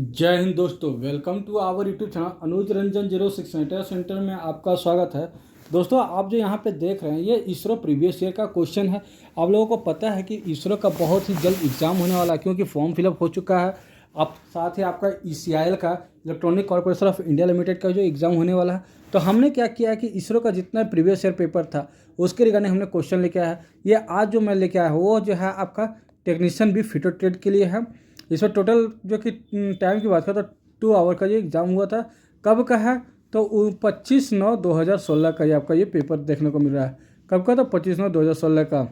जय हिंद दोस्तों, welcome to our YouTube channel Anuj Ranjan 06 centre में आपका स्वागत है। दोस्तों, आप जो यहाँ पे देख रहे हैं ये इसरो प्रीवियस ईयर का क्वेश्चन है। आप लोगों को पता है कि इसरो का बहुत ही जल्द एग्जाम होने वाला है, क्योंकि फॉर्म फिलअप हो चुका है। अब साथ ही आपका ECIL का electronic corporation of India limited का जो एग्ज़ाम होने वाला है। तो हमने क्या किया है कि इसरो का जितना प्रीवियस ईयर पेपर था उसके रिगार्डिंग हमने क्वेश्चन लेके आया है। ये आज जो मैं लेके आया हूँ वो जो है आपका टेक्नीशियन बी फिटर ट्रेड के लिए है। इसमें टोटल जो कि टाइम की बात करें तो 2 आवर का ये एग्ज़ाम हुआ था। कब का है तो 25/9/2016 का ये आपका ये पेपर देखने को मिल रहा है। कब का? तो 25/9/2016 का।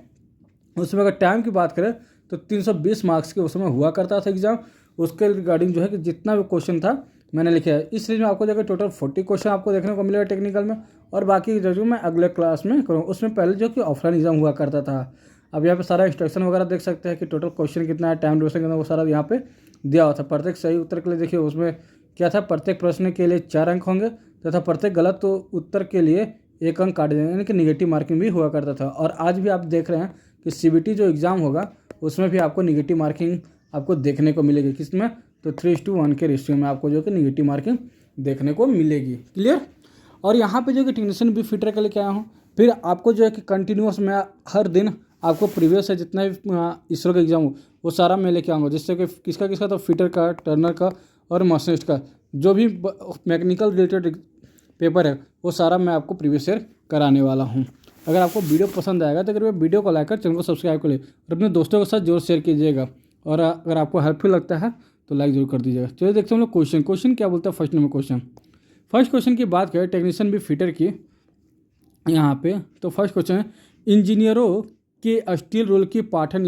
उसमें अगर टाइम की बात करें तो 320 मार्क्स के उसमें हुआ करता था एग्ज़ाम। उसके रिगार्डिंग जो है कि जितना भी क्वेश्चन था मैंने लिखा है। इस सीरीज में आपको देखिए टोटल 40 क्वेश्चन आपको देखने को मिलेगा टेक्निकल में, और बाकी जो मैं अगले क्लास में करूँ। उसमें पहले जो कि ऑफलाइन एग्जाम हुआ करता था। अब यहाँ पे सारा इंस्ट्रक्शन वगैरह देख सकते हैं कि टोटल क्वेश्चन कितना है, टाइम ड्यूरेशन कितना, वो सारा यहाँ पे दिया हुआ था। प्रत्येक सही उत्तर के लिए देखिए उसमें क्या था, प्रत्येक प्रश्न के लिए 4 अंक होंगे तथा प्रत्येक गलत उत्तर के लिए 1 अंक काटे जाएंगे, यानी कि निगेटिव मार्किंग भी हुआ करता था। और आज भी आप देख रहे हैं कि CBT जो एग्ज़ाम होगा उसमें भी आपको निगेटिव मार्किंग आपको देखने को मिलेगी। किसमें? तो 3:1 के रेशियो में आपको जो कि निगेटिव मार्किंग देखने को मिलेगी। क्लियर? और यहाँ पे जो कि टेक्नीशियन बी फिटर के लेके आया हूँ। फिर आपको जो है कि कंटिन्यूस मैं हर दिन आपको प्रीवियस है जितना भी इसरो का एग्जाम हो वो सारा मैं लेके आऊँगा, जिससे कि किसका किसका तो फिटर का, टर्नर का और मशीनिस्ट का जो भी मैकेनिकल रिलेटेड पेपर है वो सारा मैं आपको प्रीवियस ईयर कराने वाला हूँ। अगर आपको वीडियो पसंद आएगा तो कृपया वीडियो को लाइक कर चैनल को सब्सक्राइब कर ले और अपने दोस्तों के साथ जरूर शेयर कीजिएगा। और अगर आपको हेल्पफुल लगता है तो लाइक जरूर कर दीजिएगा। चलिए देखते हैं हम लोग क्वेश्चन क्या बोलता है। फर्स्ट क्वेश्चन की बात करें टेक्नीशियन बी फिटर की यहाँ पे, तो फर्स्ट क्वेश्चन है इंजीनियरों के स्टील रूल की पाठन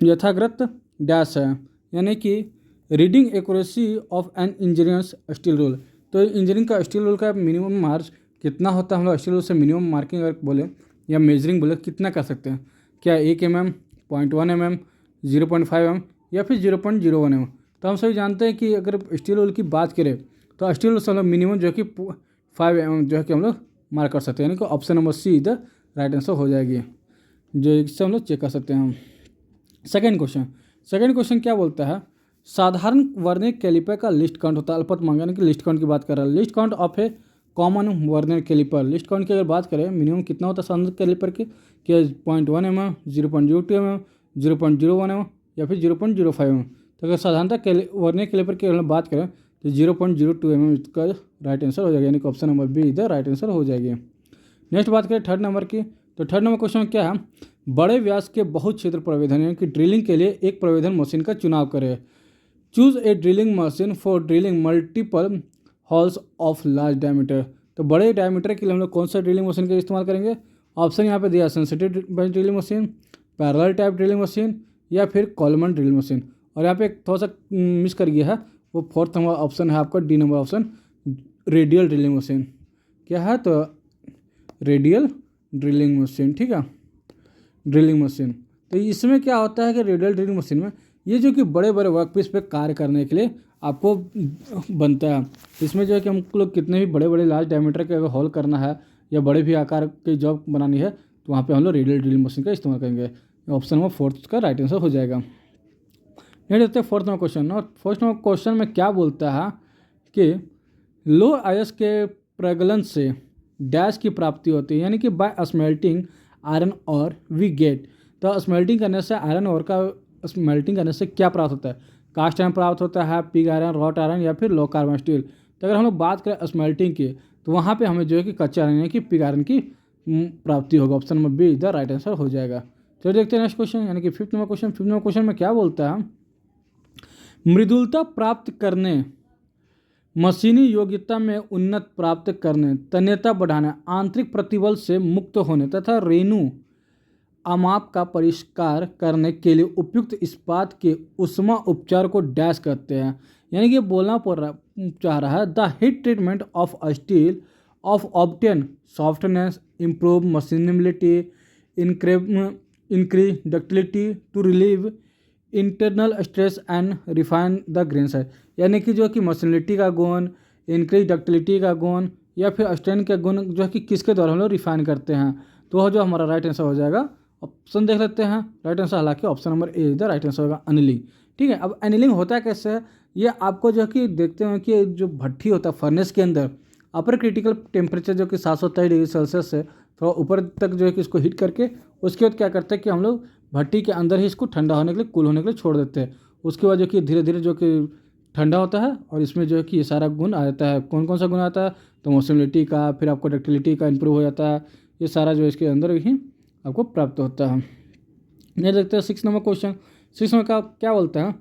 यथाग्रत डैश है, यानी कि reading accuracy of an engineer's steel rule. तो इंजीनियरिंग का स्टील रूल का मिनिमम मार्क्स कितना होता है? हम लोग स्टील रूल से मिनिमम मार्किंग अगर बोले या मेजरिंग बोले कितना कर सकते हैं? क्या 1 mm, 0.1 mm, 0.5 mm या फिर 0.01 mm? तो हम सभी जानते हैं कि अगर स्टील रूल की बात करें तो स्टील रूल से हम लोग मिनिमम जो है कि 5 mm जो है कि हम लोग मार्क कर सकते हैं, यानी कि ऑप्शन नंबर सी इधर राइट आंसर हो जाएगी, जो इससे हम लोग चेक कर सकते हैं। सेकेंड क्वेश्चन क्या बोलता है? साधारण वर्नियर कैलिपर का लिस्ट काउंट होता है अल्पतमांक, यानी कि लिस्ट काउंट की बात कर रहा है। Least count of a common vernier caliper. Least count की अगर बात करें मिनिमम कितना होता है साधारण कैलिपर की? क्या 0.1 mm, 0.02 mm, 0.01 mm या फिर 0.05 mm? तो अगर साधारणतः वर्नियर कैलिपर की बात करें तो 0.02 mm इसका राइट आंसर हो जाएगा, यानी कि ऑप्शन नंबर बी इधर राइट आंसर हो जाएगी। नेक्स्ट बात करें थर्ड नंबर की, तो थर्ड नंबर क्वेश्चन क्या है? बड़े व्यास के बहुत क्षेत्र प्रवेधन यानी कि ड्रिलिंग के लिए एक प्रवेधन मशीन का चुनाव करें। Choose a drilling machine for drilling multiple halls of large diameter. तो बड़े डायमीटर के लिए हम लोग कौन सा ड्रिलिंग मशीन का इस्तेमाल करेंगे? ऑप्शन यहाँ पे दिया sensitive drilling machine, parallel type drilling machine या फिर कॉलमन ड्रिलिंग मशीन। और यहाँ पे थोड़ा सा मिस कर गया है, वो फोर्थ नंबर ऑप्शन है आपका D number option, radial drilling machine. क्या है? तो रेडियल ड्रिलिंग मशीन, ठीक है, ड्रिलिंग मशीन। तो इसमें क्या होता है कि रेडियल ड्रिलिंग मशीन में ये जो कि बड़े बड़े वर्कपीस पे कार्य करने के लिए आपको बनता है। इसमें जो है कि हम लोग कितने भी बड़े बड़े लार्ज डायमीटर के अगर हॉल करना है या बड़े भी आकार की जॉब बनानी है तो वहाँ पे हम लोग रेडियल ड्रिलिंग मशीन का इस्तेमाल करेंगे। ऑप्शन नंबर फोर्थ का राइट आंसर हो जाएगा। नहीं देखते फोर्थ नंबर क्वेश्चन। और फोर्थ नंबर क्वेश्चन में क्या बोलता है कि लो आयस के प्रगलन से डैश की प्राप्ति होती है, यानी कि बाय स्मेल्टिंग आयरन और वी गेट। तो स्मेल्टिंग करने से आयरन और का स्मेल्टिंग करने से क्या प्राप्त होता है? कास्ट आयरन प्राप्त होता है, पिग आयरन, रॉट आयरन या फिर लो कार्बन स्टील। तो अगर हम लोग बात करें स्मेल्टिंग की तो वहाँ पे हमें जो है कि कच्चे आयरन यानी कि पिग आयरन की प्राप्ति होगा। ऑप्शन नंबर बी इधर राइट आंसर हो जाएगा। चलिए देखते हैं नेक्स्ट क्वेश्चन, यानी कि फिफ्थ नंबर क्वेश्चन में क्या बोलता है? मृदुलता प्राप्त करने, मशीनी योग्यता में उन्नत प्राप्त करने, तन्यता बढ़ाने, आंतरिक प्रतिबल से मुक्त होने तथा रेणु अमाप का परिष्कार करने के लिए उपयुक्त इस्पात के उष्मा उपचार को डैश करते हैं। यानी कि बोलना चाह रहा है the heat treatment of steel of obtain softness, improve machinability, increase ductility to relieve internal stress and refine the grains है। यानी कि जो कि मशीनिलिटी का गुण, इंक्रीज डक्टिलिटी का गुण या फिर स्ट्रेन का गुण जो है कि किसके द्वारा हम लोग रिफाइन करते हैं। तो जो हमारा राइट आंसर हो जाएगा, ऑप्शन देख लेते हैं राइट आंसर, हालांकि ऑप्शन नंबर ए इधर राइट आंसर होगा अनिलिंग, ठीक है। अब एनीलिंग होता है कैसे है, ये आपको जो है कि देखते हैं कि जो भट्ठी होता है फर्नेस के अंदर अपर क्रिटिकल टेम्परेचर जो कि 723 डिग्री सेल्सियस से थोड़ा ऊपर तक जो है कि इसको हीट करके उसके बाद क्या करते हैं कि हम लोग भट्टी के अंदर ही इसको ठंडा होने के लिए, कूल होने के लिए छोड़ देते हैं। उसके बाद जो कि धीरे धीरे जो कि ठंडा होता है और इसमें जो है कि ये सारा गुण आ जाता है। कौन कौन सा गुण आता है, तो मोशनलिटी का, फिर आपको डक्टिलिटी का इंप्रूव हो जाता है। ये सारा जो इसके अंदर ही आपको प्राप्त होता है। ये देखते हैं 6 नंबर क्वेश्चन। 6 नंबर का क्या बोलता है,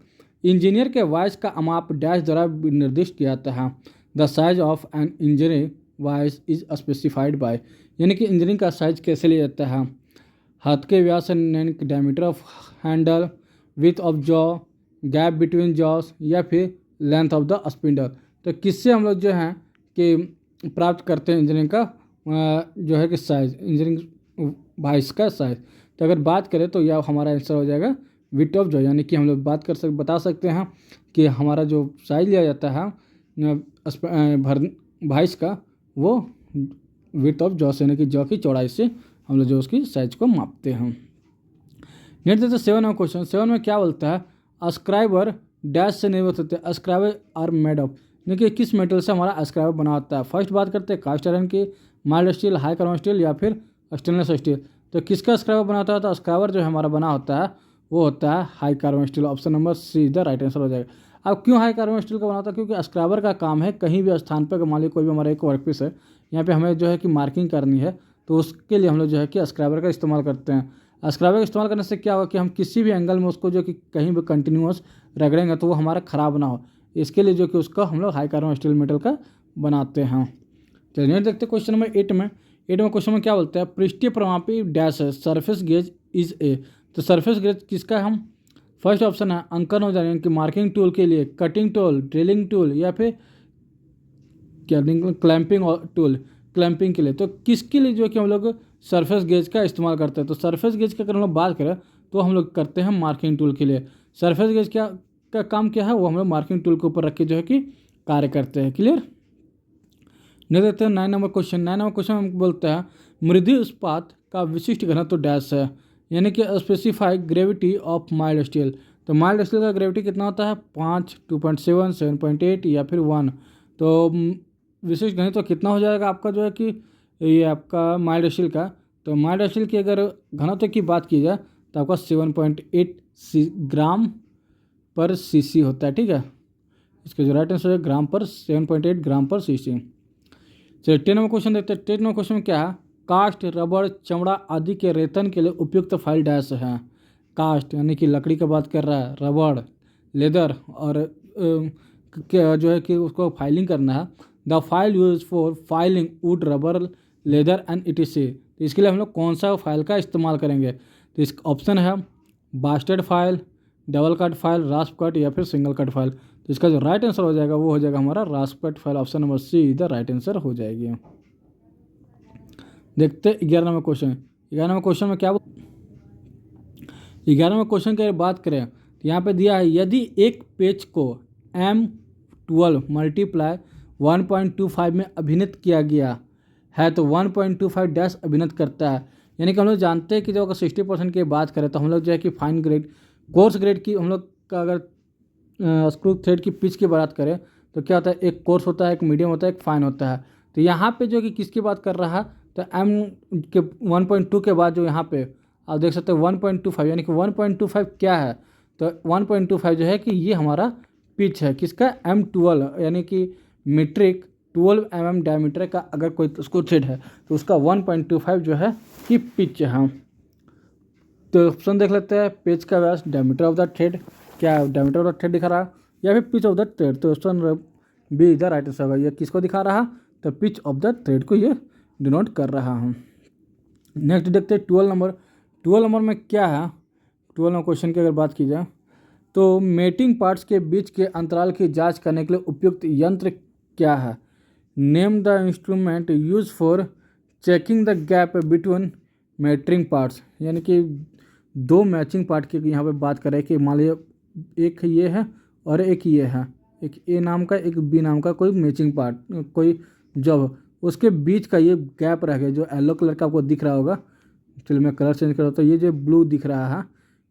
इंजीनियर के वॉइस का माप डैश द्वारा निर्दिष्ट किया जाता है। The size of an engineering voice is specified by, यानी कि इंजीनियरिंग का साइज कैसे लिया जाता है, हाथ के व्यास यानी कि diameter of handle, width of jaw, gap between jaws, या फिर लेंथ ऑफ द स्पिंडल। तो किससे हम लोग जो है कि प्राप्त करते हैं इंजीनियरिंग का जो है कि साइज, इंजीनियरिंग वॉइस का साइज। तो अगर बात करें तो यह हमारा आंसर हो जाएगा विथ ऑफ जॉ, यानी कि हम लोग बता सकते हैं कि हमारा जो साइज लिया जाता है वॉइस का वो विथ ऑफ जॉ से, यानी कि जॉ की चौड़ाई से हम लोग जो उसकी साइज को मापते हैं। नेक्स्ट देते 7 नंबर क्वेश्चन। 7 में क्या बोलता है, अस्क्राइबर डैश से निर्मित होते हैं, अस्क्राइबर आर मेड ऑफ, यानी कि किस मेटल से हमारा अस्क्राइबर बना होता है। फर्स्ट बात करते हैं कास्ट आयरन की, mild steel, high carbon steel, या फिर स्टेनलेस स्टील। तो किसका अस्क्राइबर बनाता है, तो अस्क्राइबर जो हमारा बना होता है वो होता है high carbon steel. Option number C is the right answer हो जाएगा। अब क्यों हाई कार्बन स्टील का बना होता है, क्योंकि अस्क्राइबर का काम है कहीं भी स्थान पर, मान लीजिए कोई भी हमारा एक वर्कपीस है, यहाँ पे हमें जो है कि मार्किंग करनी है, तो उसके लिए हम लोग जो है कि अस्क्राइबर का इस्तेमाल करते हैं। अस्क्राइबर का इस्तेमाल करने से क्या होगा कि हम किसी भी एंगल में उसको जो कि कहीं भी कंटिन्यूअस रगड़ेंगे तो वो हमारा ख़राब ना हो, इसके लिए जो कि उसका हम लोग हाई कार्बन स्टील मेटल का बनाते हैं। चलिए देखते क्वेश्चन नंबर 8 में। 8 में क्वेश्चन में क्या बोलते हैं, पृष्ठीय प्रमापी डैश है, सरफेस गेज इज ए। तो सरफेस गेज किसका है, हम फर्स्ट ऑप्शन है अंकन हो जाएंगे कि मार्किंग टूल के लिए, कटिंग टूल, ड्रिलिंग टूल, या फिर क्या क्लैंपिंग टूल, क्लैंपिंग के लिए। तो किसके लिए जो कि हम लोग सरफेस गेज का इस्तेमाल करते हैं, तो सरफेस गेज की अगर हम लोग बात करें तो हम लोग करते हैं मार्किंग टूल के लिए। सरफेस गेज का काम क्या है, वो हम लोग मार्किंग टूल के ऊपर रख के जो है कि कार्य करते हैं। क्लियर। नहीं देते हैं 9 नंबर क्वेश्चन। 9 नंबर क्वेश्चन हम बोलते हैं मृदु इस्पात का विशिष्ट घनत्व डैश है, यानी कि specify gravity of mild steel. तो माइल्ड स्टील का ग्रेविटी कितना होता है, 5, 2.7, 7.8 या फिर 1। तो विशिष्ट घनत्व कितना हो जाएगा आपका जो है कि ये आपका माइल्ड स्टील का। तो माइल्ड स्टील की अगर घनत्व की बात की जाए तो आपका 7.8 ग्राम पर सीसी होता है। ठीक है, इसका जो राइट आंसर है ग्राम पर 7.8 ग्राम पर सीसी। चलिए 10 नंबर क्वेश्चन देखते हैं। 10 नंबर क्वेश्चन में क्या है, कास्ट, रबड़, चमड़ा आदि के रेतन के लिए उपयुक्त फाइल डैश है। कास्ट यानी कि लकड़ी का बात कर रहा है, रबड़, लेदर, और जो है कि उसको फाइलिंग करना है। The file use for filing would, rubber, leather and etc.. तो इसके लिए हम लोग कौन सा फाइल का इस्तेमाल करेंगे, तो इसका ऑप्शन है bastard file, double cut file, रास्प cut, या फिर सिंगल कट फाइल। तो इसका जो राइट आंसर हो जाएगा वो हो जाएगा हमारा rasp cut file. Option number C इधर राइट आंसर हो जाएगी। देखते 11 नंबर क्वेश्चन। 11 नंबर क्वेश्चन में क्या, 11 नंबर क्वेश्चन की बात करें तो यहाँ पे दिया है यदि एक पेज को M12 मल्टीप्लाई 1.25 में अभिनीत किया गया है तो 1.25 डैश अभिनीत करता है। यानी कि हम लोग जानते हैं कि जब अगर 60% की बात करें तो हम लोग जो है कि फाइन ग्रेड, कोर्स ग्रेड की हम लोग का अगर स्क्रू थ्रेड की पिच की बात करें तो क्या होता है, एक कोर्स होता है, एक मीडियम होता है, एक फाइन होता है। तो यहाँ पे जो कि किसकी बात कर रहा है, तो M के 1.2 के बाद जो यहाँ पे आप देख सकते हैं 1.25, यानी कि 1.25 क्या है, तो 1.25 जो है कि ये हमारा पिच है किसका, M12, यानी कि मीट्रिक 12 mm डायमीटर का अगर कोई स्क्रू थ्रेड है तो उसका 1.25 जो है कि पिच है। तो ऑप्शन देख लेते हैं, पेज का व्यास, डायमीटर ऑफ द थ्रेड, क्या डायमीटर ऑफ द थ्रेड दिखा रहा, या फिर पिच ऑफ द थ्रेड। तो ऑप्शन बी इधर राइट आंसर होगा। ये किसको दिखा रहा, तो पिच ऑफ द थ्रेड को ये डिनोट कर रहा हूँ। नेक्स्ट देखते हैं 12 नंबर। 12 नंबर में क्या है, 12 नंबर क्वेश्चन की अगर बात की जाए तो मेटिंग पार्ट्स के बीच के अंतराल की जांच करने के लिए उपयुक्त यंत्र क्या है। Name the instrument use for checking the gap between matching parts, यानी कि दो मैचिंग पार्ट की यहाँ पे बात करें कि मान लीजिए एक ये है और एक ये है, एक ए नाम का एक बी नाम का कोई मैचिंग पार्ट, कोई जब उसके बीच का ये गैप रह गया जो येलो कलर का आपको दिख रहा होगा। चलिए मैं कलर चेंज कर रहा हूँ, तो ये जो ब्लू दिख रहा है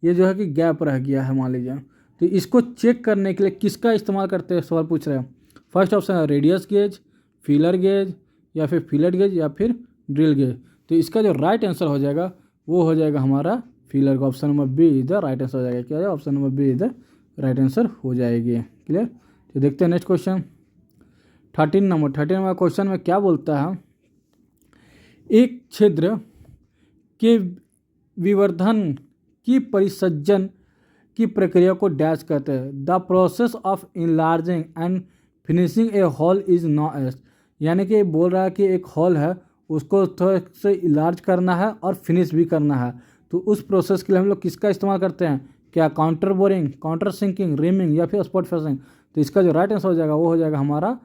ये जो है कि गैप रह गया है मान लीजिए। तो इसको चेक करने के लिए किसका इस्तेमाल करते हैं सवाल पूछ रहे हैं। फर्स्ट ऑप्शन है रेडियस गेज, फीलर गेज, या फिर फिलेट गेज, या फिर ड्रिल गेज। तो इसका जो राइट आंसर हो जाएगा वो हो जाएगा हमारा फीलर का, option number B is the right answer हो जाएगा। क्या है, option number B is the right answer हो जाएगी। क्लियर। तो देखते हैं नेक्स्ट क्वेश्चन 13 नंबर क्वेश्चन में क्या बोलता है, एक छिद्र के विवर्धन की परिसज्जन की प्रक्रिया को डैश कहते हैं। The process of enlarging and finishing a hole is known as, यानी कि बोल रहा है कि एक हॉल है उसको थोड़ा से इलार्ज करना है और फिनिश भी करना है, तो उस प्रोसेस के लिए हम लोग किसका इस्तेमाल करते हैं, क्या counter boring, counter sinking, reaming, या फिर स्पॉट फिनिशिंग। तो इसका जो राइट आंसर हो जाएगा वो हो जाएगा हमारा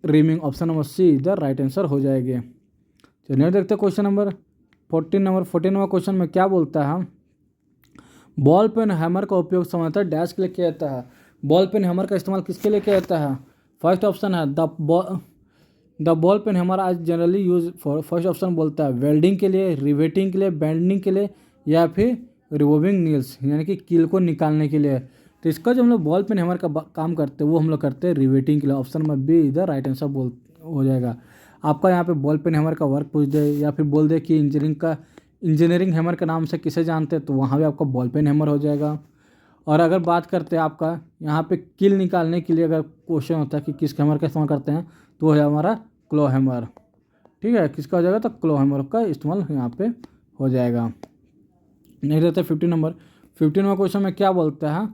reaming, option number C is the right answer हो जाएगी। चलिए देखते हैं क्वेश्चन नंबर 14 नंबर क्वेश्चन में क्या बोलता है, बॉल पेन हैमर का उपयोग सामान्यतः डैश के लिए किया जाता है। बॉल पेन हैमर का इस्तेमाल किसके लिए किया जाता है। फर्स्ट ऑप्शन है द बॉल पेन हैमर आज generally use for, first option बोलता है वेल्डिंग के लिए, रिवेटिंग के लिए, बेंडिंग के लिए, या फिर रिमूविंग नील्स यानी कि कील को निकालने के लिए। तो इसका जो हम लोग बॉल पेन हैमर का काम करते हैं वो हम लोग करते हैं रिवेटिंग के लिए, option number B is the right answer हो जाएगा। आपका यहाँ पे बॉल पेन हैमर का वर्क पूछ दे या फिर बोल दे कि इंजीनियरिंग हैमर के नाम से किसे जानते हैं, तो वहाँ भी आपका बॉल पेन हैमर हो जाएगा। और अगर बात करते हैं आपका यहाँ पे कील निकालने के लिए अगर क्वेश्चन होता है कि किस हैमर का इस्तेमाल करते हैं, तो वो है हमारा क्लो हैमर। ठीक है, किसका हो जाएगा, तो क्लो हैमर का इस्तेमाल यहाँ पे हो जाएगा। नहीं रहता 15 नंबर क्वेश्चन में क्या बोलता है,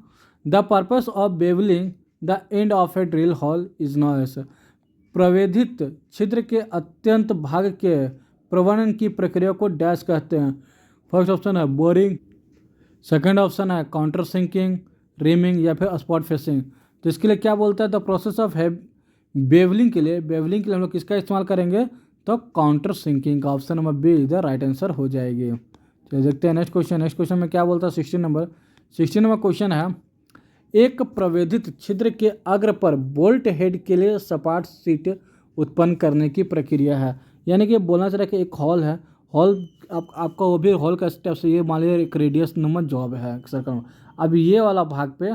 the purpose of bevelling the end of a drill hole is known as, प्रवेदित छिद्र के अत्यंत भाग के प्रवर्णन की प्रक्रिया को डैश कहते हैं। फर्स्ट ऑप्शन है बोरिंग, सेकंड ऑप्शन है काउंटर सिंकिंग, रीमिंग, या फिर स्पॉट फिशिंग। तो इसके लिए क्या बोलता है, द प्रोसेस ऑफ बेवलिंग के लिए हम लोग किसका इस्तेमाल करेंगे, तो काउंटर सिंकिंग का, option number B is the right answer हो जाएगी। चलिए देखते हैं नेक्स्ट क्वेश्चन में क्या बोलता है 16 नंबर क्वेश्चन है, एक प्रवेदित छिद्र के अग्र पर बोल्ट हेड के लिए सपाट सीट उत्पन्न करने की प्रक्रिया है। यानी कि बोलना चाह रहा है कि एक हॉल है, आपका वो भी हॉल का स्टेप से ये मान लीजिए एक रेडियस नंबर जॉब है सर्कल में। अब ये वाला भाग पे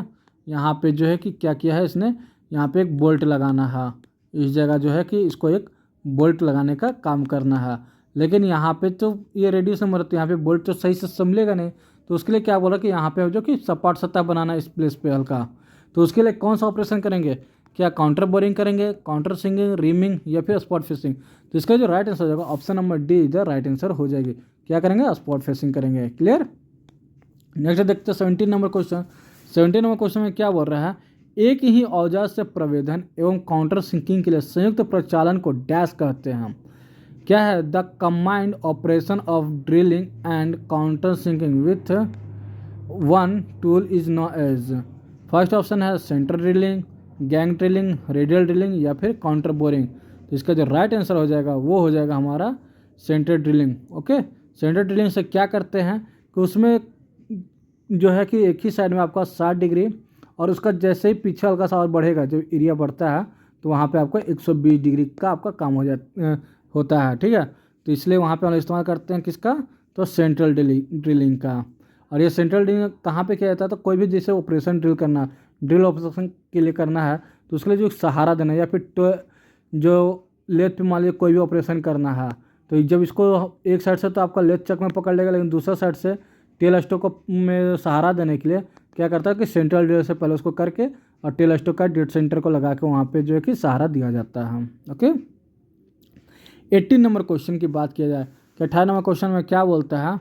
यहाँ पे जो है कि क्या किया है इसने, यहाँ पे एक बोल्ट लगाना है, इस जगह जो है कि इसको एक बोल्ट लगाने का काम करना है। लेकिन यहाँ पे तो ये रेडियस नंबर है, यहाँ पे बोल्ट तो सही से संभलेगा नहीं, तो उसके लिए क्या बोला कि यहाँ पे जो कि सपाट सतह बनाना इस प्लेस पे हल्का, तो उसके लिए कौन सा ऑपरेशन करेंगे, क्या काउंटर बोरिंग करेंगे, काउंटर सिंकिंग, रीमिंग, या फिर स्पॉट फिशिंग। तो इसका जो राइट आंसर हो जाएगा option number D is the right answer हो जाएगी। क्या करेंगे, स्पॉट फिशिंग करेंगे। क्लियर। नेक्स्ट देखते हैं 17 नंबर क्वेश्चन में क्या बोल रहा है, एक ही औजार से प्रवेदन एवं काउंटर सिंकिंग के लिए संयुक्त प्रचालन को डैश कहते हैं। क्या है, the combined operation of drilling and countersinking with one tool is known as. First option है centre drilling, gang drilling, radial drilling, या फिर काउंटर बोरिंग। तो इसका जो राइट आंसर हो जाएगा वो हो जाएगा हमारा centre drilling. Okay, centre drilling से क्या करते हैं कि उसमें जो है कि एक ही साइड में आपका 60 डिग्री, और उसका जैसे ही पीछे हल्का सा और बढ़ेगा, जो एरिया बढ़ता है, तो वहाँ पे आपको 120 डिग्री का आपका काम होता है। ठीक है, तो इसलिए वहाँ पे हम इस्तेमाल करते हैं किसका, तो सेंट्रल ड्रिलिंग का। और ये सेंट्रल ड्रिलिंग कहाँ पे किया जाता है, तो कोई भी जैसे ऑपरेशन ड्रिल ऑपरेशन के लिए करना है, तो उसके लिए जो सहारा देना है, या फिर जो लेथ पे मान लीजिए कोई भी ऑपरेशन करना है, तो जब इसको एक साइड से तो आपका लेथ चक में पकड़ लेगा, लेकिन दूसरा साइड से टेल स्टोक में सहारा देने के लिए क्या करता है कि सेंट्रल ड्रिल से पहले उसको करके और टेल स्टोक का डेड सेंटर को लगा के वहाँ पे जो है कि सहारा दिया जाता है। ओके, 18 नंबर क्वेश्चन की बात किया जाए कि 18 नंबर क्वेश्चन में क्या बोलता है,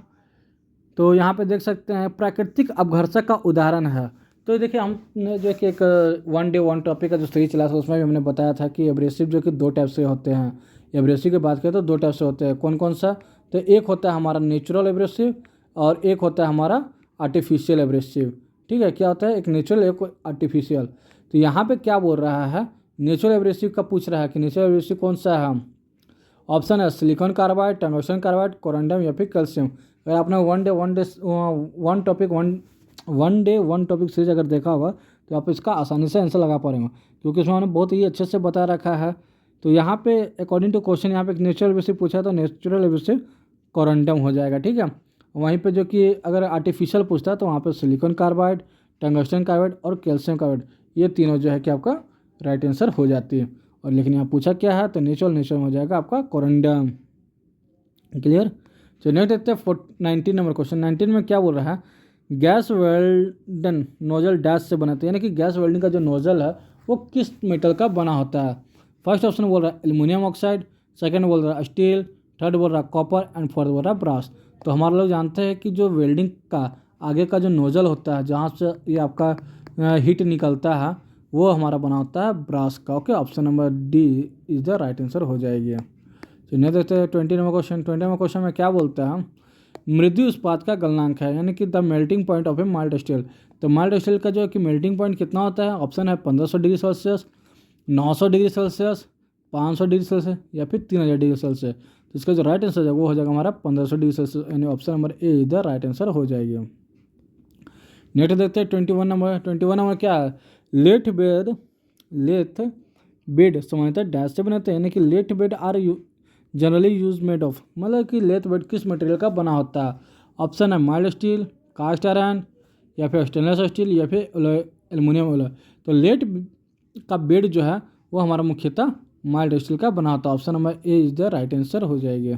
तो यहाँ पे देख सकते हैं प्राकृतिक अपघर्षक का उदाहरण है। तो देखिए हमने जो कि एक वन डे वन टॉपिक का जो सीरीज चला था उसमें भी हमने बताया था कि एब्रेसिव जो कि दो टाइप से होते हैं। एब्रेसिव की बात करें तो दो टाइप से होते हैं, कौन कौन सा, तो एक होता है हमारा नेचुरल एब्रेसिव और एक होता है हमारा आर्टिफिशियल एब्रेसिव। ठीक है, क्या होता है, एक नेचुरल एक आर्टिफिशियल। तो यहाँ पे क्या बोल रहा है, नेचुरल एब्रेसिव का पूछ रहा है कि नेचुरल एब्रेसिव कौन सा है। ऑप्शन है silicon carbide, tungsten carbide, corundum, या फिर कैल्शियम। अगर आपने one day one topic series अगर देखा होगा तो आप इसका आसानी से आंसर लगा पाएंगे, क्योंकि उसमें उन्होंने बहुत ही अच्छे से बता रखा है। तो यहाँ पे अकॉर्डिंग टू क्वेश्चन यहाँ पे एक नेचुरल एब्रेसिव पूछा तो नेचुरल एब्रेसिव कोरंडम हो जाएगा। ठीक है, वहीं पे जो कि अगर आर्टिफिशियल पूछता है तो वहाँ पे सिलिकॉन कार्बाइड, टंगस्टन कार्बाइड और कैल्शियम कार्बाइड, ये तीनों जो है कि आपका राइट आंसर हो जाती है। और लेकिन यहाँ पूछा क्या है, तो नेचुरल हो जाएगा आपका कोरंडम। क्लियर। तो नेक्स्ट देखते हैं 19 नंबर क्वेश्चन। 19 में क्या बोल रहा है, गैस वेल्डन नोजल डैश से बनाते हैं, यानी कि गैस वेल्डिंग का जो नोजल है वो किस मेटल का बना होता है। फर्स्ट ऑप्शन बोल रहा है एल्युमिनियम ऑक्साइड, सेकंड बोल रहा है स्टील, थर्ड बोल रहा है कॉपर एंड फोर्थ बोल रहा है ब्रास। तो हमारे लोग जानते हैं कि जो वेल्डिंग का आगे का जो नोजल होता है जहाँ से ये आपका हीट निकलता है वो हमारा बना होता है ब्रास का। Okay, option number D is the right answer हो जाएगी। तो नहीं देखते हैं 20 नंबर क्वेश्चन। 20 नंबर क्वेश्चन में क्या बोलता है, मृदु इस्पात का गलनांक है, यानी कि the melting point of A mild steel. तो माइल्ड स्टील का जो है कि मेल्टिंग पॉइंट कितना होता है, ऑप्शन है 1500 degree Celsius, 900 degree Celsius, 500 degree Celsius या फिर 3000 डिग्री सेल्सियस। तो इसका जो राइट आंसर है वो हो जाएगा हमारा 1500 डिग्री सेल्सियस, यानी ऑप्शन नंबर ए इधर राइट आंसर हो जाएगी। नेक्स्ट देखते हैं 21 नंबर। 21 नंबर क्या है, लेथ बेड सामान्यतः डैश से बनाते हैं, यानी कि lathe bed are generally use made of, मतलब कि लेथ बेड किस मटेरियल का बना होता है। ऑप्शन है माइल्ड स्टील, कास्ट आयरन या फिर स्टेनलेस स्टील या फिर एल्युमिनियम एलॉय। तो लेथ का बेड जो है वो हमारा मुख्यतः माइल्ड स्टील का बना होता है, option number A is the right answer हो जाएगी।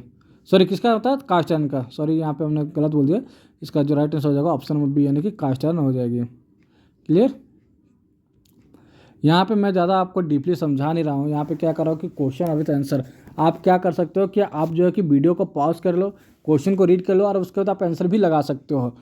सॉरी किसका होता है, कास्ट आयरन का, सॉरी यहाँ पे हमने गलत बोल दिया, इसका जो राइट आंसर हो जाएगा ऑप्शन नंबर बी यानी कि कास्ट आयरन हो जाएगी। क्लियर। यहाँ पे मैं ज़्यादा आपको डीपली समझा नहीं रहा हूँ, यहाँ पे क्या कर रहा हूँ कि क्वेश्चन अभी तो आंसर। आप क्या कर सकते हो कि आप जो है कि वीडियो को पॉज कर लो, क्वेश्चन को रीड कर लो और उसके बाद आप आंसर भी लगा सकते हो।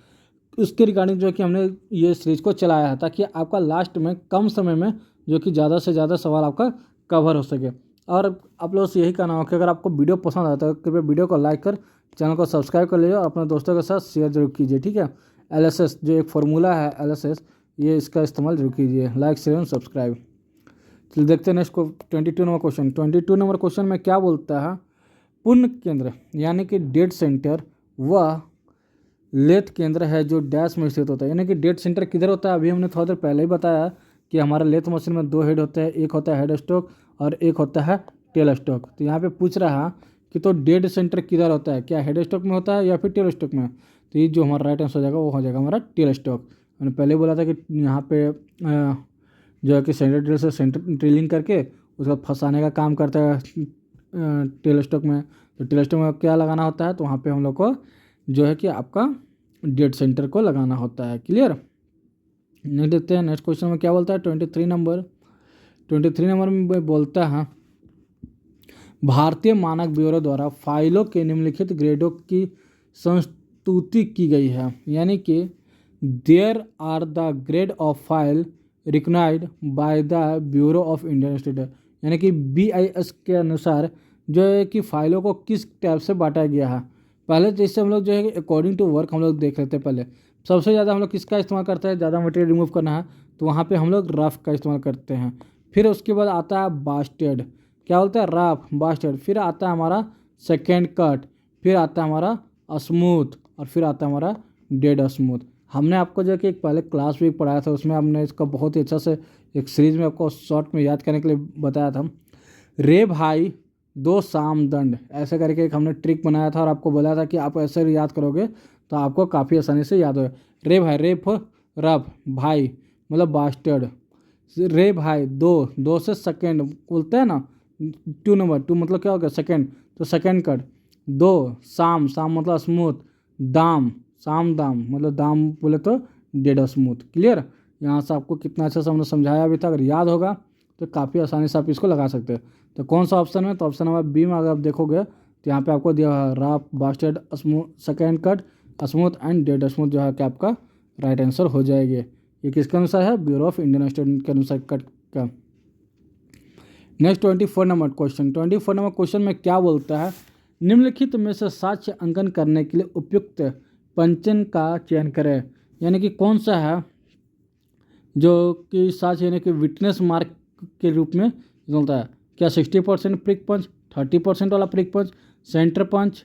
उसके रिगार्डिंग जो है कि हमने ये सीरीज को चलाया है ताकि आपका लास्ट में कम समय में जो कि ज़्यादा से ज़्यादा सवाल आपका कवर हो सके। और आप लोगों से यही कहना हो कि अगर आपको वीडियो पसंद आता है तो कृपया वीडियो को लाइक कर चैनल को सब्सक्राइब कर लीजिए और अपने दोस्तों के साथ शेयर जरूर कीजिए। ठीक है, LSS जो एक फार्मूला है LSS, ये इसका इस्तेमाल जरूर कीजिए। Like share and subscribe. चलिए देखते हैं नेक्स्ट को 22 नंबर क्वेश्चन। 22 नंबर क्वेश्चन में क्या बोलता है, पुण्य केंद्र यानी कि डेड सेंटर वह लेथ केंद्र है जो डैश में स्थित होता है, यानी कि डेड सेंटर किधर होता है। अभी हमने थोड़ा देर पहले ही बताया कि हमारा लेथ मशीन में दो हेड होते हैं, एक होता है हेड स्टॉक और एक होता है टेल स्टॉक। तो यहाँ पे पूछ रहा कि तो डेड सेंटर किधर होता है, क्या हेड स्टॉक में होता है या फिर टेल स्टॉक में। तो ये जो हमारा राइट आंसर हो जाएगा वो हो जाएगा हमारा टेल स्टॉक। मैंने पहले बोला था कि यहाँ पे जो है कि सेंटर ड्रिल से सेंटर ड्रिलिंग करके उसका फंसाने का काम करता है टेल स्टॉक में। तो टेल स्टॉक में क्या लगाना होता है, तो वहाँ पे हम लोग को जो है कि आपका डेड सेंटर को लगाना होता है। क्लियर। नेक्स्ट देखते हैं नेक्स्ट क्वेश्चन में क्या बोलता है 23 नंबर। 23 नंबर में बोलता है भारतीय मानक ब्यूरो द्वारा फाइलों के निम्नलिखित ग्रेडों की संस्तुति की गई है, यानी कि there are the grade of file recognized by the Bureau of Indian standard, यानी कि BIS के अनुसार जो है कि फाइलों को किस टाइप से बांटा गया है। पहले जैसे हम लोग जो है अकॉर्डिंग टू वर्क हम लोग देख लेते हैं। पहले सबसे ज़्यादा हम लोग किसका इस्तेमाल करते हैं, ज़्यादा मटेरियल रिमूव करना है तो वहाँ पे हम लोग रफ का इस्तेमाल करते हैं। फिर उसके बाद आता है बास्टेड, क्या बोलते हैं, रफ बास्टेड। फिर आता है हमारा सेकेंड कट, फिर आता है हमारा स्मूथ और फिर आता है हमारा डेड स्मूथ। हमने आपको जो है कि एक पहले क्लास भी पढ़ाया था, उसमें हमने इसका बहुत ही अच्छा से एक सीरीज में आपको शॉर्ट में याद करने के लिए बताया था। रे भाई दो साम दंड ऐसे करके एक हमने ट्रिक बनाया था और आपको बोला था कि आप ऐसे याद करोगे तो आपको काफ़ी आसानी से याद होगा। रे भाई, रेफ रफ भाई मतलब बास्टर्ड, रे भाई दो से सेकेंड बोलते हैं ना, 2 नंबर 2 मतलब क्या हो गया सेकेंड, तो सेकेंड कट। दो साम मतलब स्मूथ, दाम साम दाम मतलब दाम बोले तो डेड स्मूथ। क्लियर। यहाँ से आपको कितना अच्छा से हमने समझाया भी था, अगर याद होगा तो काफ़ी आसानी से आप इसको लगा सकते हैं। तो कौन सा ऑप्शन है, तो ऑप्शन नंबर बी में अगर आप देखोगे तो यहाँ पे आपको दिया है rough bastard smooth second cut smooth and dead smooth, जो है कि आपका राइट आंसर हो जाएगी। ये किसके अनुसार है, ब्यूरो ऑफ इंडियन स्टैंडर्ड के अनुसार कट का। Next 24 number question. 24 number question में क्या बोलता है, निम्नलिखित में से साक्ष्य अंकन करने के लिए उपयुक्त पंचन का चयन करें, यानी कि कौन सा है जो कि साक्ष्य यानी कि विटनेस मार्क के रूप में चलता है। क्या 60% प्रिक पंच, 30% वाला प्रिक पंच, सेंटर पंच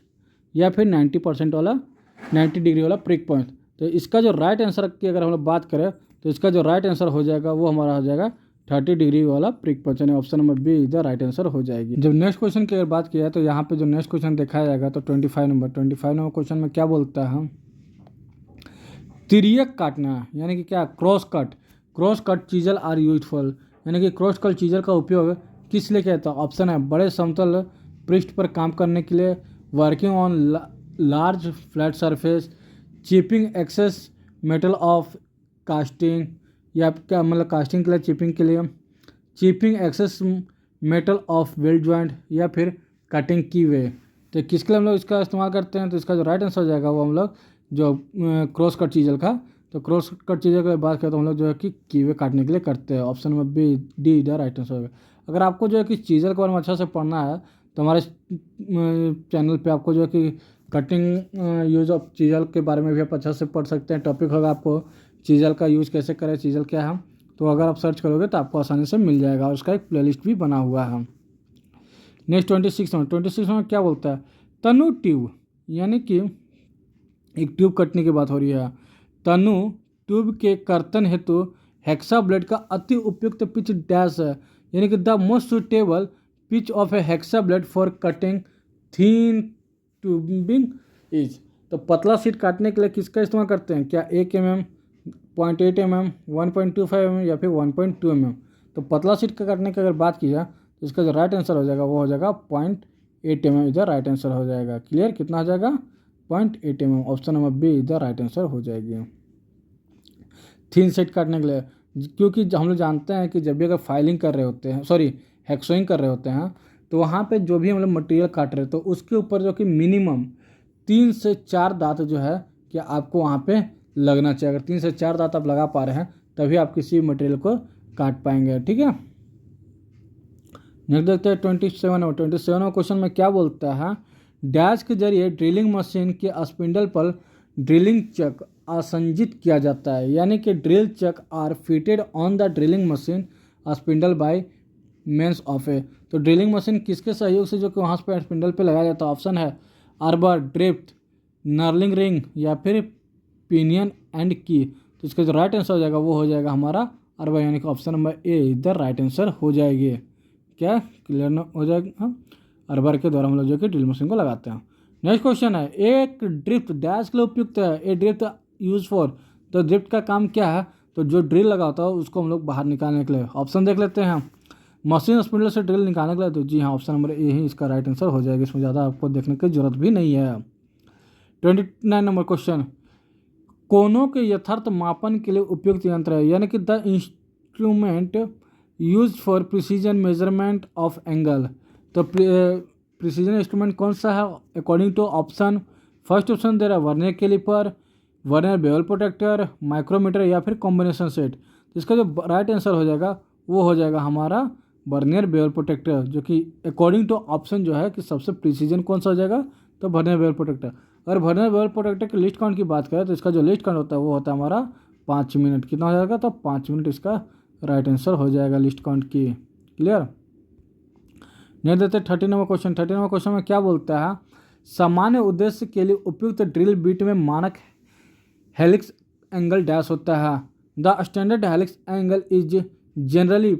या फिर 90% वाला 90 डिग्री वाला प्रिक पंच। तो इसका जो राइट आंसर की अगर हम लोग बात करें तो इसका जो राइट आंसर हो जाएगा वो हमारा हो जाएगा 30 डिग्री वाला प्रिक पंच, यानी ऑप्शन नंबर बी इधर राइट आंसर हो जाएगी। जब नेक्स्ट क्वेश्चन की अगर बात किया तो यहाँ पे जो नेक्स्ट क्वेश्चन दिखाया जाएगा तो 25 नंबर क्वेश्चन में क्या बोलता है, तिर्यक काटना यानी कि क्या, cross cut chisel are useful, यानी कि क्रॉस कट चीजल का उपयोग किस लिए किया जाता है? ऑप्शन है बड़े समतल पृष्ठ पर काम करने के लिए, working on large flat surface, chipping excess metal of casting, या क्या मतलब कास्टिंग के लिए, चिपिंग के लिए, chipping excess metal of weld joint, या फिर कटिंग की वे। तो किसके लिए हम लोग इसका इस्तेमाल करते हैं? तो इसका जो राइट आंसर हो जाएगा वो हम लोग जो क्रॉस कट चीजल का, तो क्रॉस कट चीजल की बात करें तो हम लोग जो है कि कीवे काटने के लिए करते हैं। ऑप्शन नंबर बी डी इधर राइट आंसर होगा। अगर आपको जो है कि चीजल के बारे में अच्छा से पढ़ना है तो हमारे चैनल पे आपको जो है कि कटिंग यूज ऑफ चीजल के बारे में भी आप अच्छा से पढ़ सकते हैं। टॉपिक होगा आपको चीजल का यूज़ कैसे करें, चीजल क्या है, तो अगर आप सर्च करोगे तो आपको आसानी से मिल जाएगा और उसका एक प्लेलिस्ट भी बना हुआ है। नेक्स्ट 26 में क्या बोलता है? तनु ट्यूब, यानी कि एक ट्यूब कटने की बात हो रही है। तनु ट्यूब के कर्तन हेतु हेक्सा ब्लेड का अति उपयुक्त पिच डैश है, यानी कि the most suitable pitch of A hexa blade for cutting thin tubing is. तो पतला शीट काटने के लिए किसका इस्तेमाल करते हैं? क्या 1 mm, 0.8 mm, 1.25 mm या फिर 1.2 mm? तो पतला शीट का काटने की अगर बात की जाए तो इसका जो राइट आंसर हो जाएगा वो हो जाएगा 0.8 mm, इधर राइट आंसर हो जाएगा। क्लियर? कितना हो जाएगा? 0.8 mm। ऑप्शन नंबर बी इधर राइट आंसर हो जाएगी। थीन शीट काटने के लिए, क्योंकि हम लोग जानते हैं कि जब भी अगर फाइलिंग कर रहे होते हैं, सॉरी हेक्सोइंग कर रहे होते हैं, तो वहाँ पे जो भी हम लोग मटेरियल काट रहे हैं तो उसके ऊपर जो कि मिनिमम 3 से 4 दांत जो है कि आपको वहाँ पे लगना चाहिए। अगर 3 से 4 दांत आप लगा पा रहे हैं तभी आप किसी मटेरियल को काट पाएंगे। ठीक है, नेक्स्ट देखते हैं 27 क्वेश्चन में क्या बोलता है? डैश के जरिए ड्रिलिंग मशीन के स्पिंडल पर ड्रिलिंग चक आसंजित किया जाता है, यानी कि drill chuck are fitted on the drilling machine spindle by means of a. तो ड्रिलिंग मशीन किसके सहयोग से जो कि वहाँ पर स्पिंडल पे लगाया जाता है? ऑप्शन है आर्बर, ड्रिफ्ट, नर्लिंग रिंग या फिर पिनियन एंड की। तो इसका जो राइट आंसर हो जाएगा वो हो जाएगा हमारा आर्बर, यानी कि ऑप्शन नंबर ए इधर राइट आंसर हो जाएगी। क्या क्लियर न हो जाएगा? आर्बर के द्वारा हम लोग जो कि ड्रिल मशीन को लगाते हैं। नेक्स्ट क्वेश्चन है, एक ड्रिफ्ट डैश के लिए उपयुक्त है। ए ड्रिफ्ट यूज फॉर, तो ड्रिफ्ट का काम क्या है? तो जो ड्रिल लगा होता है उसको हम लोग बाहर निकालने के लिए। ऑप्शन देख लेते हैं। मशीन स्पिंडल से ड्रिल निकालने के लिए, तो जी हाँ ऑप्शन नंबर ए ही इसका राइट आंसर हो जाएगा। इसमें ज़्यादा आपको देखने की जरूरत भी नहीं है। 29 क्वेश्चन, कोनों के यथार्थ मापन के लिए उपयुक्त यंत्र है, यानी कि the instrument use for precision measurement of angle. तो प्रिसीजन इंस्ट्रूमेंट कौन सा है? According to option, first option दे रहा है vernier calliper, vernier bevel protractor, micrometer या फिर कॉम्बिनेशन सेट। तो इसका जो राइट आंसर हो जाएगा वो हो जाएगा हमारा वर्नियर बेवल प्रोटेक्टर, जो कि अकॉर्डिंग टू ऑप्शन जो है कि सबसे प्रिसीजन कौन सा हो जाएगा? तो वर्नियर बेवल प्रोटेक्टर। अगर वर्नियर बेवल प्रोटेक्टर की लिस्ट काउंट की बात करें तो इसका जो लिस्ट काउंट होता है वो होता है हमारा 5 मिनट। कितना हो जाएगा? तो 5 मिनट इसका राइट आंसर हो जाएगा लिस्ट काउंट की। क्लियर? नहीं देते 30 क्वेश्चन में क्या बोलता है? सामान्य उद्देश्य के लिए उपयुक्त ड्रिल बीट में मानक हेलिक्स एंगल डैश होता है। The standard helix angle is generally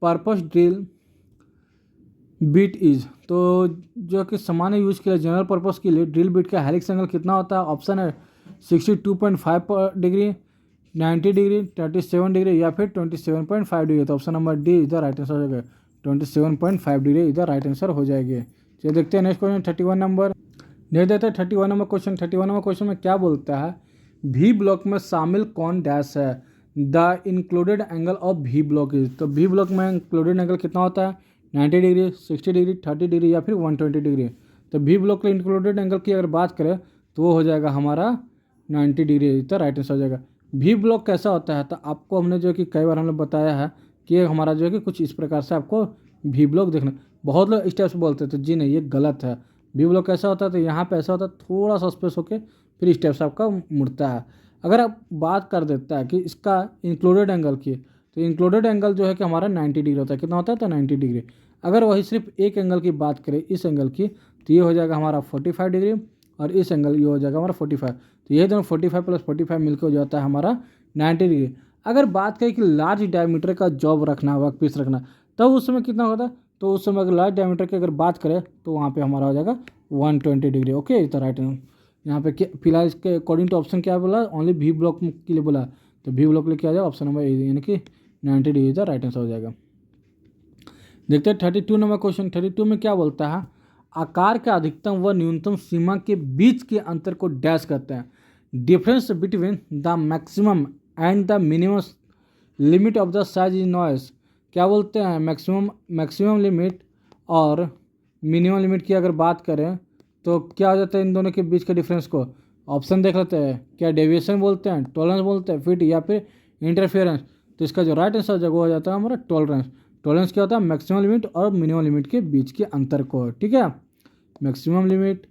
purpose drill beat is. तो जो कि सामान्य यूज के लिए, जनरल पर्पस के लिए ड्रिल बीट का हेलिक्स एंगल कितना होता है? ऑप्शन है 62.5 डिग्री, 90 डिग्री, 37 डिग्री या फिर 27.5 डिग्री। तो ऑप्शन नंबर डी इधर राइट आंसर हो जाएगा। 27.5 डिग्री इधर राइट आंसर हो जाएगी। चलिए देखते हैं नेक्स्ट क्वेश्चन 31 नंबर। नहीं देते 31 क्वेश्चन में क्या बोलता है? भी ब्लॉक में शामिल कौन डैश है? द इंक्लूडेड एंगल ऑफ भी ब्लॉक इज। तो भी ब्लॉक में इंक्लूडेड एंगल कितना होता है? 90 डिग्री, 60 डिग्री, 30 डिग्री या फिर 120 डिग्री। तो भी ब्लॉक के इंक्लूडेड एंगल की अगर बात करें तो वो हो जाएगा हमारा 90 डिग्री, इतना राइट आंसर हो जाएगा। भी ब्लॉक कैसा होता है? तो आपको हमने जो कि कई बार हमने बताया है कि हमारा जो है कि कुछ इस प्रकार से आपको भी ब्लॉक देखना। बहुत लोग स्टेप्स बोलते हैं, तो जी नहीं, ये गलत है। भी ब्लॉक कैसा होता है? तो यहाँ पे ऐसा होता है, थोड़ा सा स्पेस होके फिर स्टेप्स आपका मुड़ता है। अगर आप बात कर देता है कि इसका इंक्लूडेड एंगल की, तो इंक्लूडेड एंगल जो है कि हमारा 90 डिग्री होता है। कितना होता है? तो 90 डिग्री। अगर वही सिर्फ एक एंगल की बात करें, इस एंगल की, तो ये हो जाएगा हमारा 45 डिग्री और इस एंगल ये हो जाएगा हमारा 45। तो ये दोनों 45 + 45 मिलकर हो जाता है हमारा 90 डिग्री। अगर बात करें कि लार्ज डायमीटर का जॉब रखना, वर्क पीस रखना, तब उस समय कितना होता है? तो उस समय अगर लार्ज डायमीटर की अगर बात करें तो वहाँ पे हमारा हो जाएगा 120 डिग्री। ओके, तो राइट यहाँ पे फिलहाल इसके अकॉर्डिंग टू ऑप्शन क्या बोला, ओनली भी ब्लॉक के लिए बोला, तो भी ब्लॉक के लिए क्या आ जाएगा ऑप्शन नंबर ए, यानी कि 90 डिग्री का राइट आंसर हो जाएगा। देखते हैं 32 नंबर क्वेश्चन। 32 में क्या बोलता है, आकार के अधिकतम व न्यूनतम सीमा के बीच के अंतर को डैश करते हैं। Difference between the maximum and the minimum limit of the size is noise. क्या बोलते हैं, मैक्सिमम लिमिट और मिनिमम लिमिट की अगर बात करें तो क्या हो जाता है इन दोनों के बीच के डिफरेंस को। ऑप्शन देख लेते हैं, क्या डेविएशन बोलते हैं, टॉलरेंस बोलते हैं, फिट या फिर इंटरफेरेंस। तो इसका जो राइट आंसर जगह हो जाता है हमारा टॉलरेंस। टॉलरेंस क्या होता है, मैक्सिमम लिमिट और मिनिमम लिमिट के बीच के अंतर को, ठीक है। Maximum limit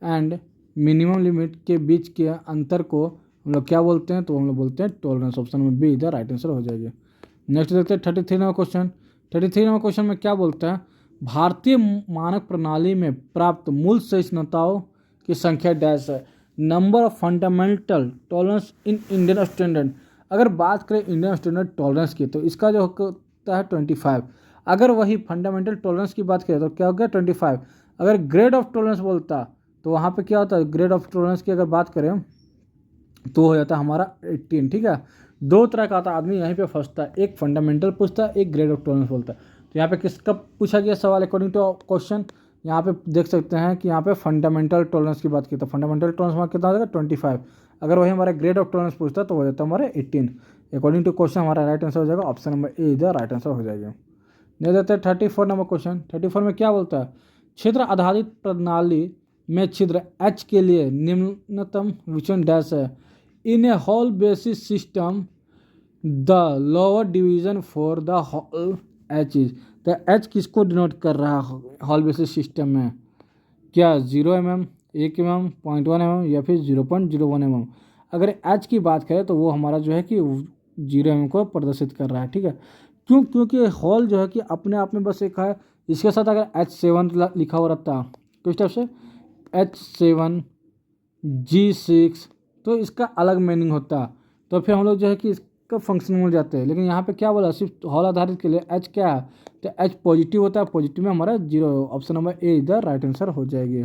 and minimum limit के बीच के अंतर को हम लोग क्या बोलते हैं, तो हम लोग बोलते हैं टॉलरेंस। ऑप्शन नंबर बी इधर राइट आंसर हो जाएगी। नेक्स्ट देखते हैं 33 नंबर क्वेश्चन। 33 नंबर क्वेश्चन में क्या बोलता है, भारतीय मानक प्रणाली में प्राप्त मूल सहिष्णुताओं की संख्या डैश है। Number of fundamental tolerance in Indian standard. अगर बात करें इंडियन स्टैंडर्ड टॉलरेंस की तो इसका जो होता है 25। अगर वही फंडामेंटल टॉलरेंस की बात करें तो क्या हो गया 25। अगर ग्रेड ऑफ टॉलरेंस बोलता तो वहाँ पे क्या होता है, ग्रेड ऑफ टॉलरेंस की अगर बात करें तो हो जाता है हमारा 18, ठीक है। दो तरह का आता है, आदमी यहीं पे फंसता है, एक फंडामेंटल पूछता है, एक ग्रेड ऑफ टॉलरेंस बोलता है। तो यहाँ पे किसका पूछा गया सवाल अकॉर्डिंग टू क्वेश्चन, यहाँ पे देख सकते हैं कि यहाँ पे फंडामेंटल टॉलरेंस की बात की तो फंडामेंटल टॉलरेंस हमारा कितना हो जाएगा 25। अगर वही हमारा ग्रेड ऑफ टॉलरेंस पूछता है तो हो जाता है हमारे 18। अकॉर्डिंग टू क्वेश्चन हमारा राइट आंसर हो जाएगा ऑप्शन नंबर ए इधर राइट आंसर हो जाएगा। नहीं देते हैं 34 नंबर क्वेश्चन। 34 में क्या बोलता है, क्षेत्र आधारित प्रणाली में छिद्र एच के लिए निम्नतम विचलन डैश है। In a hole basis system the lower division for the hole H is. तो एच किसको डिनोट कर रहा है हॉल बेसिस सिस्टम में, क्या 0 mm, 1 mm, 0.1 mm या फिर 0.01 mm। अगर एच की बात करें तो वो हमारा जो है कि 0 mm को प्रदर्शित कर रहा है, ठीक है। क्यों, क्योंकि हॉल जो है कि अपने आप में बस एक है, इसके साथ अगर H7 लिखा हुआ रहता तो इस टाइप से H7 G6 तो इसका अलग मीनिंग होता, तो फिर हम लोग जो है कि इसका फंक्शन मिल जाते हैं। लेकिन यहाँ पे क्या बोला, सिर्फ हॉल आधारित के लिए एच क्या है, तो एच पॉजिटिव होता है, पॉजिटिव में हमारा 0। ऑप्शन नंबर ए इधर राइट आंसर हो जाएगी।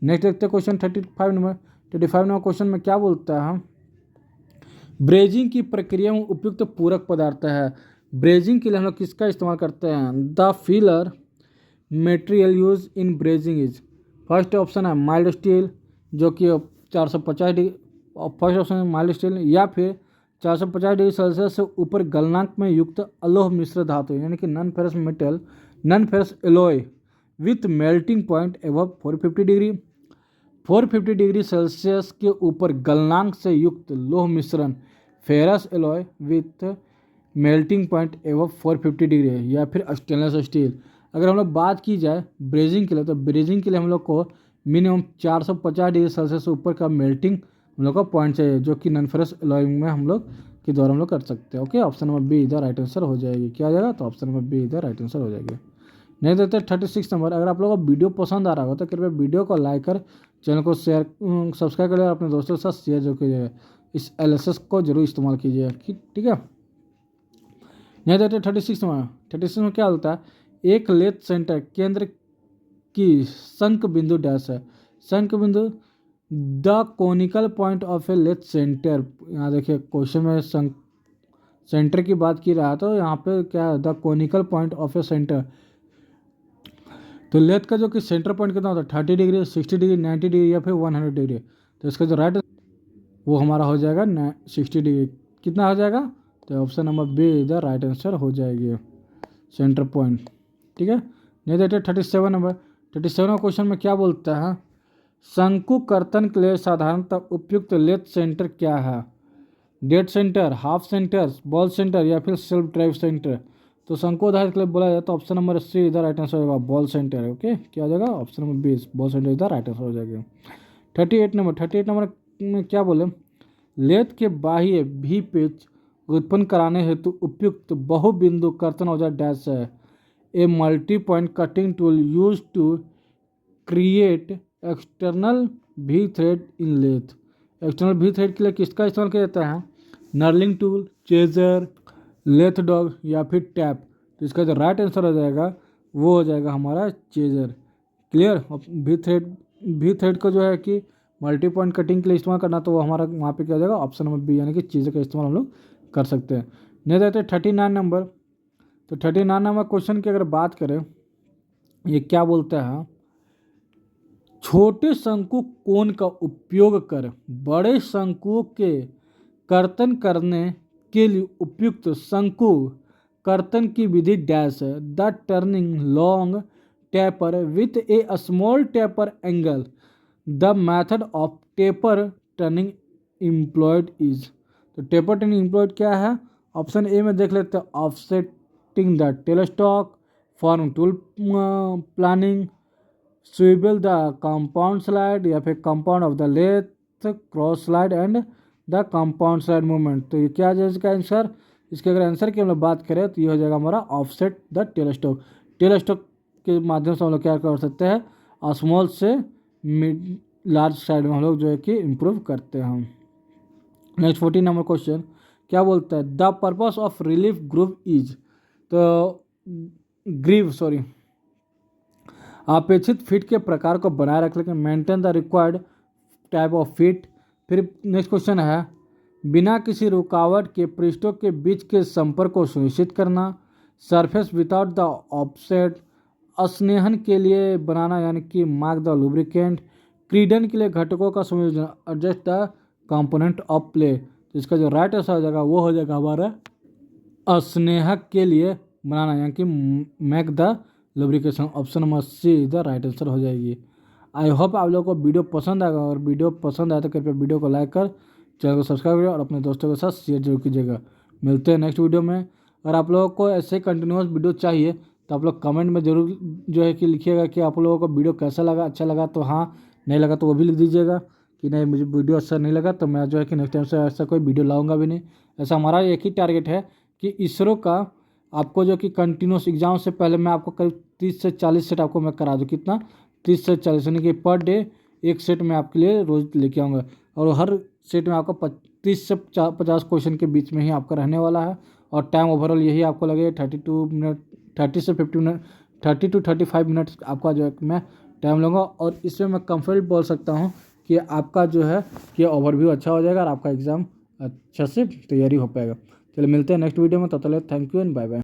नेक्स्ट देखते हैं क्वेश्चन 35 नंबर। 35 नंबर क्वेश्चन में क्या बोलता है, ब्रेजिंग की प्रक्रिया में उपयुक्त पूरक पदार्थ है। ब्रेजिंग के लिए हम लोग किसका इस्तेमाल करते हैं, the filler material use in brazing is. First option है माइल्ड स्टील जो कि 450 डिग्री, फर्स्ट ऑप्शन है माइल्ड स्टील, या फिर 450 डिग्री सेल्सियस से ऊपर गलनांक में युक्त अलोह मिश्र धातु यानी कि non ferrous metal, non ferrous alloy with melting point above 450 degree. 450 degree Celsius के ऊपर गलनांक से युक्त लोह मिश्रण ferrous alloy with melting point above 450 degree या फिर स्टेनलेस स्टील। अगर हम लोग बात की जाए ब्रेजिंग के लिए तो ब्रेजिंग के लिए हम लोग को मिनिमम 450 डिग्री सेल्सियस से ऊपर का मेल्टिंग हम लोग का पॉइंट चाहिए, जो कि नॉन फेरस एलॉय में हम लोग के द्वारा हम लोग कर सकते हैं। ओके, ऑप्शन नंबर बी इधर राइट आंसर हो जाएगी। क्या आ जाएगा, तो ऑप्शन नंबर बी इधर राइट आंसर हो जाएगी। नहीं देते 36 नंबर। अगर आप लोगों को वीडियो पसंद आ रहा हो तो कृपया वीडियो को लाइक कर, चैनल को शेयर सब्सक्राइब करिए और अपने दोस्तों के साथ शेयर जरूर कीजिएगा। इस एलएसएस को जरूर इस्तेमाल कीजिएगा, ठीक है। नहीं देते 36 नंबर। 36 में क्या होता है, एक लेथ सेंटर केंद्र की शंक बिंदु डैश है। शंक बिंदु the conical point of a lathe centre. यहाँ देखिए क्वेश्चन में सेंटर की बात की रहा तो यहाँ पे क्या है, the conical point of A centre. तो लेथ का जो कि सेंटर पॉइंट कितना होता है 30 डिग्री, 60 डिग्री, 90 डिग्री या फिर 100 डिग्री। तो इसका जो राइट वो हमारा हो जाएगा 60 डिग्री। कितना हो जाएगा, तो ऑप्शन नंबर बी इधर राइट आंसर हो जाएगी सेंटर पॉइंट, ठीक है। नहीं देते 37 नंबर। 37 क्वेश्चन में क्या बोलता है, शंकु कर्तन के लिए साधारणतः उपयुक्त लेथ सेंटर क्या है, dead centre, half centre, ball centre या फिर सेल्फ ड्राइव सेंटर। तो शंकु आधारित के लिए बोला जाए तो ऑप्शन नंबर सी इधर राइट आंसर होगा बॉल सेंटर। ओके, क्या हो जाएगा, option number B ball centre इधर राइट आंसर हो जाएगा। 38 नंबर। 38 नंबर में क्या बोले, लेथ के बाह्य भी पेच उत्पन्न कराने हेतु उपयुक्त बहुबिंदु कर्तन औजार डैश है। A multi point cutting tool use to create external V thread in lathe. External V thread के लिए किसका इस्तेमाल किया जाता है, knurling tool, chaser, lathe dog या फिर टैप। तो इसका जो राइट आंसर हो जाएगा वो हो जाएगा हमारा चेजर। क्लियर। भी थ्रेड को जो है कि मल्टी पॉइंट कटिंग के लिए इस्तेमाल करना तो वो हमारा वहाँ पे क्या हो जाएगा ऑप्शन नंबर बी, यानी कि चीज़ों का इस्तेमाल हम लोग कर सकते हैं। नहीं देते 39 नंबर। तो 39 नंबर क्वेश्चन की अगर बात करें, ये क्या बोलता है, छोटे शंकु कोण का उपयोग कर बड़े शंकुओं के कर्तन करने के लिए उपयुक्त शंकु कर्तन की विधि डैश है। The turning long taper with a small taper angle. The method of taper turning employed is. तो टेपर टर्निंग एम्प्लॉयड क्या है? ऑप्शन ए में देख लेते हैं, offsetting the tailstock, form tool planning, swivel the compound slide, या फिर compound of the lathe, cross slide and the compound slide movement. तो ये क्या है इसका आंसर? इसके अगर आंसर की हम लोग बात करें तो ये हो जाएगा हमारा ऑफसेट द टेलस्टॉक। टेलस्टॉक के माध्यम से हम लोग क्या कर सकते हैं, स्मॉल से मिड लार्ज साइड में हम लोग जो है कि इम्प्रूव करते हैं। नेक्स्ट 14 नंबर क्वेश्चन क्या बोलता है, the purpose of relief groove is. तो अपेक्षित फिट के प्रकार को बनाए रखने के maintain the required type of fit. फिर नेक्स्ट क्वेश्चन है, बिना किसी रुकावट के पृष्ठों के बीच के संपर्क को सुनिश्चित करना। सरफेस विदाउट द ऑफसेट, स्नेहन के लिए बनाना यानी कि मार्क द लुब्रिकेंट, क्रीडन के लिए घटकों का संयोजन, adjust the component of play. तो इसका जो राइट आंसर हो जाएगा वो हो जाएगा हमारा स्नेहक के लिए बनाना यानी कि make the lubrication. Option number see the right answer हो जाएगी। आई होप आप लोगों को वीडियो पसंद आएगा, और वीडियो पसंद आए तो कृपया वीडियो को लाइक कर चैनल को सब्सक्राइब करिए और अपने दोस्तों के साथ शेयर जरूर कीजिएगा। मिलते हैं नेक्स्ट वीडियो में। अगर आप लोगों को ऐसे कंटिन्यूस वीडियो चाहिए तो आप लोग कमेंट में ज़रूर जो है कि लिखिएगा कि आप लोगों को वीडियो कैसा लगा, अच्छा लगा तो हाँ, नहीं लगा तो वो भी लिख दीजिएगा कि नहीं मुझे वीडियो अच्छा नहीं लगा तो मैं जो है कि नेक्स्ट टाइम से ऐसा कोई वीडियो लाऊंगा भी नहीं। ऐसा हमारा एक ही टारगेट है कि इसरो का आपको जो कि कंटिन्यूस एग्जाम से पहले मैं आपको करीब 30 से 40 सेट आपको मैं करा दूँ। कितना? 30 से 40, यानी कि पर डे एक सेट मैं आपके लिए रोज़ लेके आऊँगा, और हर सेट में आपका 30 से 50 क्वेश्चन के बीच में ही आपका रहने वाला है। और टाइम ओवरऑल यही आपको लगे 32 मिनट, 30 से 50 मिनट, 30 to 35 मिनट आपका जो है मैं टाइम लूँगा। और इसमें मैं कंफर्ट बोल सकता हूँ कि आपका जो है कि ओवरव्यू अच्छा हो जाएगा और आपका एग्ज़ाम अच्छा से तैयारी हो पाएगा। चलिए मिलते हैं नेक्स्ट वीडियो में, तब तक thank you and bye bye.